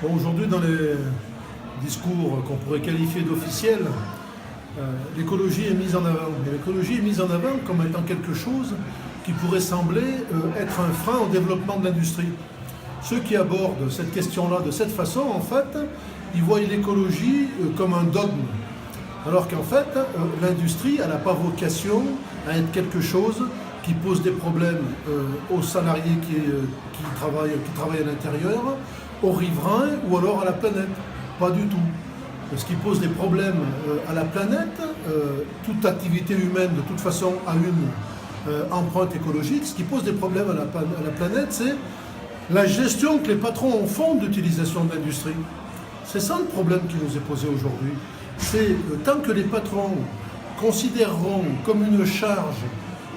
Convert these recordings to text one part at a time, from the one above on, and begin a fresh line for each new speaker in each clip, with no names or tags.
Bon, aujourd'hui, dans les discours qu'on pourrait qualifier d'officiels, l'écologie est mise en avant. Et l'écologie est mise en avant comme étant quelque chose qui pourrait sembler être un frein au développement de l'industrie. Ceux qui abordent cette question-là de cette façon, en fait, ils voient l'écologie comme un dogme. Alors qu'en fait, l'industrie, elle n'a pas vocation à être quelque chose qui pose des problèmes aux salariés qui travaillent à l'intérieur, aux riverains ou alors à la planète. Pas du tout. Ce qui pose des problèmes à la planète, toute activité humaine de toute façon a une empreinte écologique. Ce qui pose des problèmes à la planète, c'est la gestion que les patrons en font d'utilisation de l'industrie. C'est ça le problème qui nous est posé aujourd'hui. C'est tant que les patrons considéreront comme une charge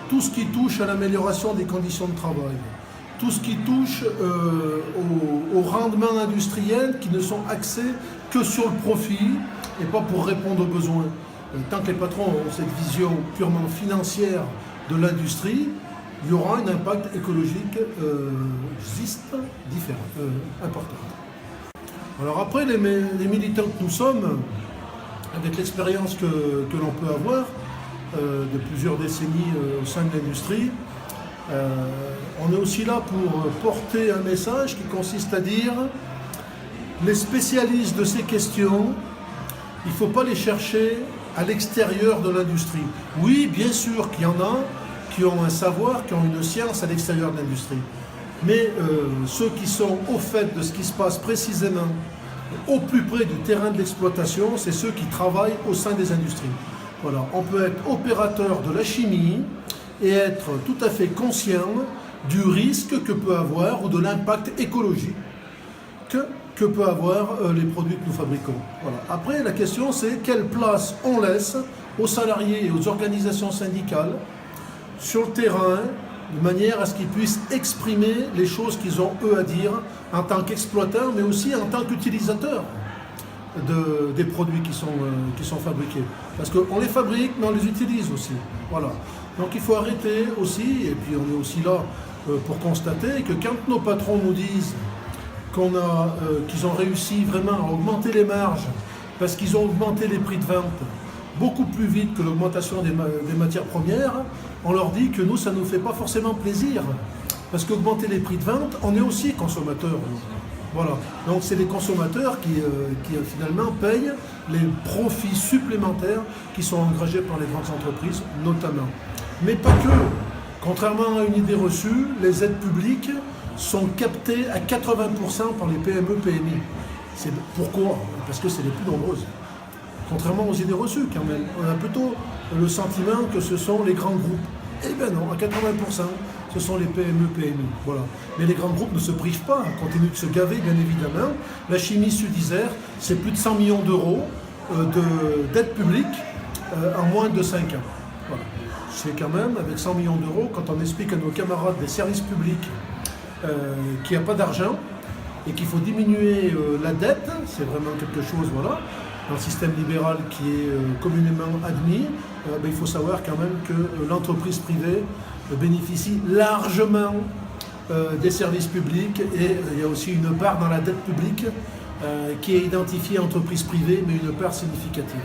tout ce qui touche à l'amélioration des conditions de travail, tout ce qui touche au rendement industriel qui ne sont axés que sur le profit et pas pour répondre aux besoins. Tant que les patrons auront cette vision purement financière de l'industrie, il y aura un impact écologique important. Alors après, les militants que nous sommes, avec l'expérience que l'on peut avoir de plusieurs décennies au sein de l'industrie, on est aussi là pour porter un message qui consiste à dire les spécialistes de ces questions, il ne faut pas les chercher à l'extérieur de l'industrie. Oui, bien sûr qu'il y en a qui ont un savoir, qui ont une science à l'extérieur de l'industrie. Mais ceux qui sont au fait de ce qui se passe précisément au plus près du terrain de l'exploitation, c'est ceux qui travaillent au sein des industries. Voilà. On peut être opérateur de la chimie et être tout à fait conscient du risque que peut avoir ou de l'impact écologique que peut avoir les produits que nous fabriquons. Voilà. Après, la question c'est quelle place on laisse aux salariés et aux organisations syndicales sur le terrain, de manière à ce qu'ils puissent exprimer les choses qu'ils ont eux à dire en tant qu'exploitants, mais aussi en tant qu'utilisateurs des produits qui sont fabriqués. Parce qu'on les fabrique, mais on les utilise aussi. Voilà. Donc il faut arrêter aussi, et puis on est aussi là pour constater que quand nos patrons nous disent qu'ils ont réussi vraiment à augmenter les marges, parce qu'ils ont augmenté les prix de vente beaucoup plus vite que l'augmentation des matières premières, on leur dit que nous, ça ne nous fait pas forcément plaisir. Parce qu'augmenter les prix de vente, on est aussi consommateurs. Voilà. Donc c'est les consommateurs qui finalement payent les profits supplémentaires qui sont engagés par les grandes entreprises, notamment. Mais pas que. Contrairement à une idée reçue, les aides publiques sont captées à 80% par les PME, PMI. Pourquoi? Parce que c'est les plus nombreuses. Contrairement aux idées reçues, quand même. On a plutôt le sentiment que ce sont les grands groupes. Eh bien non, à 80%, ce sont les PME, PMI. Voilà. Mais les grands groupes ne se privent pas, continuent de se gaver, bien évidemment. La chimie Sud-Isère, c'est plus de 100 millions d'euros d'aide publique en moins de 5 ans. Voilà. C'est quand même, avec 100 millions d'euros, quand on explique à nos camarades des services publics qu'il n'y a pas d'argent et qu'il faut diminuer la dette, c'est vraiment quelque chose, voilà. Dans le système libéral qui est communément admis, il faut savoir quand même que l'entreprise privée bénéficie largement des services publics et il y a aussi une part dans la dette publique qui est identifiée entreprise privée, mais une part significative.